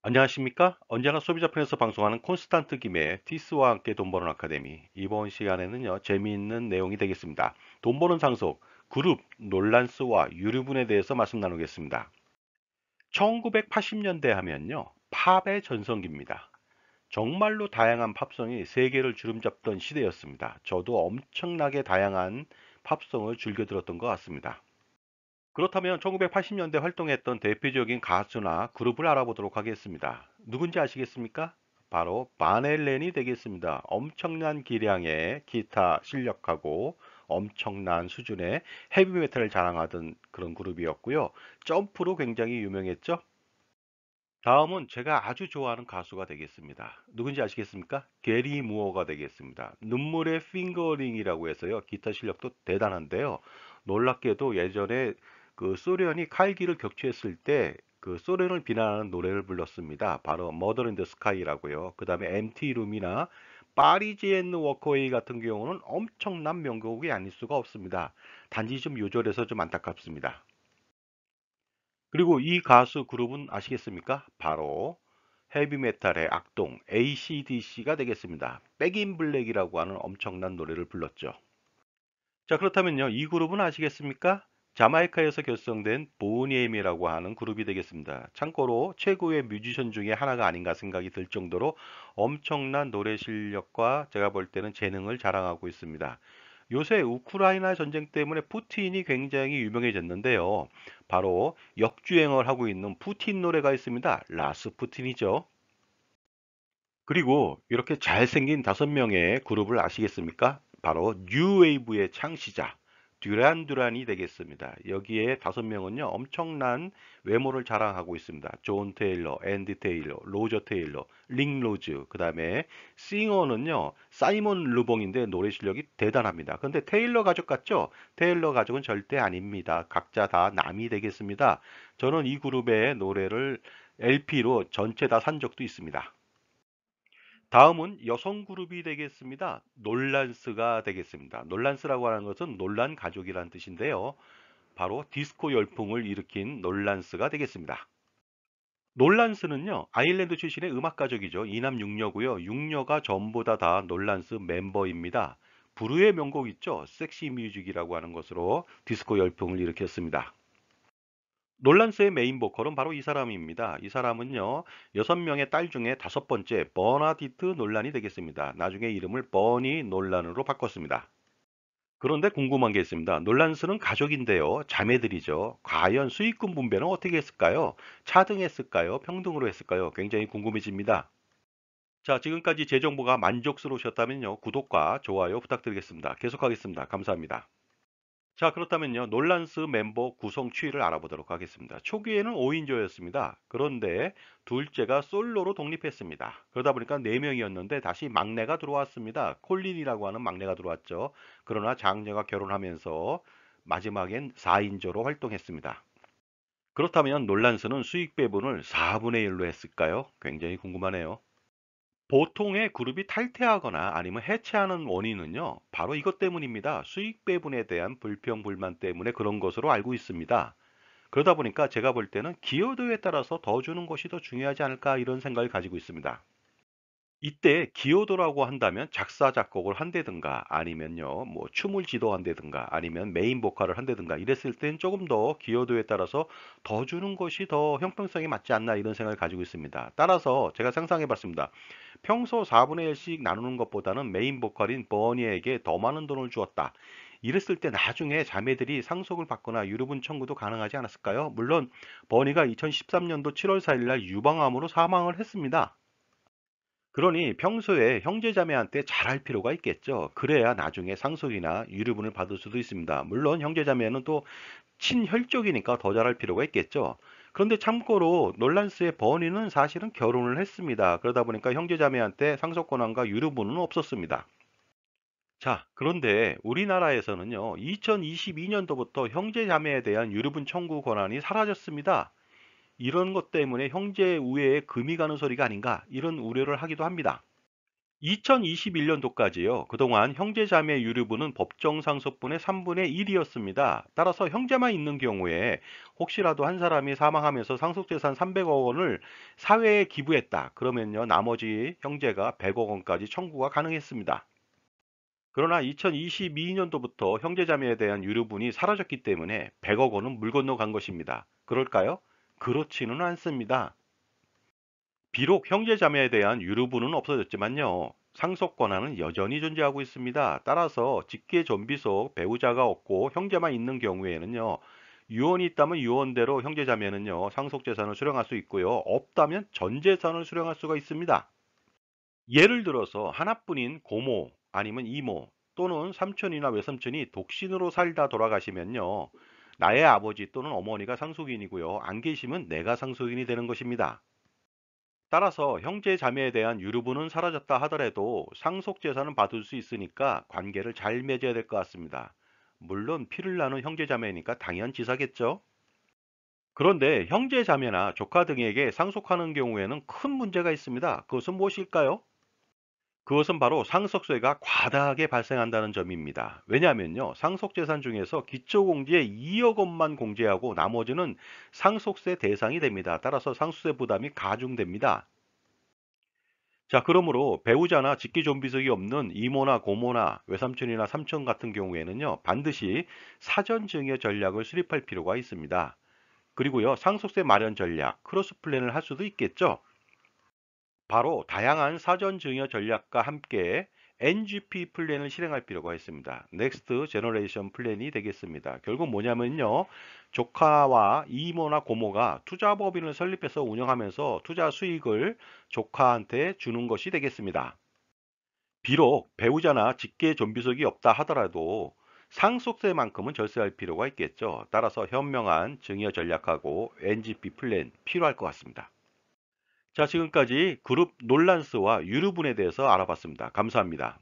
안녕하십니까? 언제나 소비자편에서 방송하는 콘스탄트 김의 티스와 함께 돈 버는 아카데미. 이번 시간에는요, 재미있는 내용이 되겠습니다. 돈 버는 상속, 그룹, 논란스와 유류분에 대해서 말씀 나누겠습니다. 1980년대 하면요, 팝의 전성기입니다. 정말로 다양한 팝송이 세계를 주름잡던 시대였습니다. 저도 엄청나게 다양한 팝송을 즐겨 들었던 것 같습니다. 그렇다면 1980년대 활동했던 대표적인 가수나 그룹을 알아보도록 하겠습니다. 누군지 아시겠습니까? 바로 바넬렌이 되겠습니다. 엄청난 기량의 기타 실력하고 엄청난 수준의 헤비메탈을 자랑하던 그런 그룹이었고요. 점프로 굉장히 유명했죠. 다음은 제가 아주 좋아하는 가수가 되겠습니다. 누군지 아시겠습니까? 게리 무어가 되겠습니다. 눈물의 핑거링이라고 해서요. 기타 실력도 대단한데요. 놀랍게도 예전에 그 소련이 칼기를 격추했을 때 그 소련을 비난하는 노래를 불렀습니다. 바로 머더 인더 스카이라고요. 그 다음에 MT 룸이나 파리지엔 워커웨이 같은 경우는 엄청난 명곡이 아닐 수가 없습니다. 단지 좀 요절해서 좀 안타깝습니다. 그리고 이 가수 그룹은 아시겠습니까? 바로 헤비메탈의 악동 AC/DC가 되겠습니다. 백인 블랙이라고 하는 엄청난 노래를 불렀죠. 자, 그렇다면요. 이 그룹은 아시겠습니까? 자마이카에서 결성된 보니엠이라고 하는 그룹이 되겠습니다. 참고로 최고의 뮤지션 중에 하나가 아닌가 생각이 들 정도로 엄청난 노래 실력과 제가 볼 때는 재능을 자랑하고 있습니다. 요새 우크라이나 전쟁 때문에 푸틴이 굉장히 유명해졌는데요. 바로 역주행을 하고 있는 푸틴 노래가 있습니다. 라스푸틴이죠. 그리고 이렇게 잘생긴 5명의 그룹을 아시겠습니까? 바로 뉴웨이브의 창시자 듀란 듀란이 되겠습니다. 여기에 5명은요 엄청난 외모를 자랑하고 있습니다. 존 테일러, 앤디 테일러, 로저 테일러, 링 로즈, 그 다음에 싱어는요 사이먼 르봉인데 노래 실력이 대단합니다. 그런데 테일러 가족 같죠? 테일러 가족은 절대 아닙니다. 각자 다 남이 되겠습니다. 저는 이 그룹의 노래를 LP로 전체 다 산 적도 있습니다. 다음은 여성 그룹이 되겠습니다. 놀란스가 되겠습니다. 놀란스라고 하는 것은 놀란 가족이란 뜻인데요. 바로 디스코 열풍을 일으킨 놀란스가 되겠습니다. 놀란스는요, 아일랜드 출신의 음악 가족이죠. 이남 육녀고요. 육녀가 전부 다 놀란스 멤버입니다. 부르의 명곡 있죠. 섹시 뮤직이라고 하는 것으로 디스코 열풍을 일으켰습니다. 놀란스의 메인 보컬은 바로 이 사람입니다. 이 사람은요, 6명의 딸 중에 5번째 버나디트 논란이 되겠습니다. 나중에 이름을 버니 논란으로 바꿨습니다. 그런데 궁금한 게 있습니다. 놀란스는 가족인데요. 자매들이죠. 과연 수익금 분배는 어떻게 했을까요? 차등했을까요? 평등으로 했을까요? 굉장히 궁금해집니다. 자, 지금까지 제 정보가 만족스러우셨다면요. 구독과 좋아요 부탁드리겠습니다. 계속하겠습니다. 감사합니다. 자, 그렇다면요. 놀란스 멤버 구성 추이를 알아보도록 하겠습니다. 초기에는 5인조였습니다. 그런데 둘째가 솔로로 독립했습니다. 그러다 보니까 4명이었는데 다시 막내가 들어왔습니다. 콜린이라고 하는 막내가 들어왔죠. 그러나 장녀가 결혼하면서 마지막엔 4인조로 활동했습니다. 그렇다면 놀란스는 수익 배분을 4분의 1로 했을까요? 굉장히 궁금하네요. 보통의 그룹이 탈퇴하거나 아니면 해체하는 원인은요, 바로 이것 때문입니다. 수익 배분에 대한 불평, 불만 때문에 그런 것으로 알고 있습니다. 그러다 보니까 제가 볼 때는 기여도에 따라서 더 주는 것이 더 중요하지 않을까 이런 생각을 가지고 있습니다. 이때 기여도라고 한다면 작사, 작곡을 한다든가 아니면요, 뭐 춤을 지도한다든가 아니면 메인 보컬을 한다든가 이랬을 땐 조금 더 기여도에 따라서 더 주는 것이 더 형평성에 맞지 않나 이런 생각을 가지고 있습니다. 따라서 제가 상상해 봤습니다. 평소 4분의 1씩 나누는 것보다는 메인 보컬인 버니에게 더 많은 돈을 주었다. 이랬을 때 나중에 자매들이 상속을 받거나 유류분 청구도 가능하지 않았을까요? 물론 버니가 2013년도 7월 4일 날 유방암으로 사망을 했습니다. 그러니 평소에 형제자매한테 잘할 필요가 있겠죠. 그래야 나중에 상속이나 유류분을 받을 수도 있습니다. 물론 형제자매는 또 친혈족이니까 더 잘할 필요가 있겠죠. 그런데 참고로 놀란스의 버니는 사실은 결혼을 했습니다. 그러다 보니까 형제자매한테 상속 권한과 유류분은 없었습니다. 자, 그런데 우리나라에서는요, 2022년도부터 형제자매에 대한 유류분 청구 권한이 사라졌습니다. 이런 것 때문에 형제 우애에 금이 가는 소리가 아닌가, 이런 우려를 하기도 합니다. 2021년도까지요. 그동안 형제자매 유류분은 법정 상속분의 3분의 1이었습니다. 따라서 형제만 있는 경우에 혹시라도 한 사람이 사망하면서 상속재산 300억 원을 사회에 기부했다. 그러면요, 나머지 형제가 100억 원까지 청구가 가능했습니다. 그러나 2022년도부터 형제자매에 대한 유류분이 사라졌기 때문에 100억 원은 물 건너 간 것입니다. 그럴까요? 그렇지는 않습니다. 비록 형제자매에 대한 유류분은 없어졌지만요. 상속 권한은 여전히 존재하고 있습니다. 따라서 직계 존비속 배우자가 없고 형제만 있는 경우에는요. 유언이 있다면 유언대로 형제자매는요. 상속 재산을 수령할 수 있고요. 없다면 전 재산을 수령할 수가 있습니다. 예를 들어서 하나뿐인 고모 아니면 이모 또는 삼촌이나 외삼촌이 독신으로 살다 돌아가시면요. 나의 아버지 또는 어머니가 상속인이고요. 안 계시면 내가 상속인이 되는 것입니다. 따라서 형제 자매에 대한 유류분은 사라졌다 하더라도 상속 재산은 받을 수 있으니까 관계를 잘 맺어야 될 것 같습니다. 물론 피를 나눈 형제 자매니까 당연지사겠죠. 그런데 형제 자매나 조카 등에게 상속하는 경우에는 큰 문제가 있습니다. 그것은 무엇일까요? 그것은 바로 상속세가 과다하게 발생한다는 점입니다. 왜냐하면요, 상속재산 중에서 기초공제 2억 원만 공제하고 나머지는 상속세 대상이 됩니다. 따라서 상속세 부담이 가중됩니다. 자, 그러므로 배우자나 직계 존비속이 없는 이모나 고모나 외삼촌이나 삼촌 같은 경우에는요, 반드시 사전 증여 전략을 수립할 필요가 있습니다. 그리고요, 상속세 마련 전략, 크로스 플랜을 할 수도 있겠죠. 바로 다양한 사전 증여 전략과 함께 NGP 플랜을 실행할 필요가 있습니다. 넥스트 제너레이션 플랜이 되겠습니다. 결국 뭐냐면요. 조카와 이모나 고모가 투자법인을 설립해서 운영하면서 투자 수익을 조카한테 주는 것이 되겠습니다. 비록 배우자나 직계 존비속이 없다 하더라도 상속세만큼은 절세할 필요가 있겠죠. 따라서 현명한 증여 전략하고 NGP 플랜 필요할 것 같습니다. 자, 지금까지 그룹 논란스와 유류분에 대해서 알아봤습니다. 감사합니다.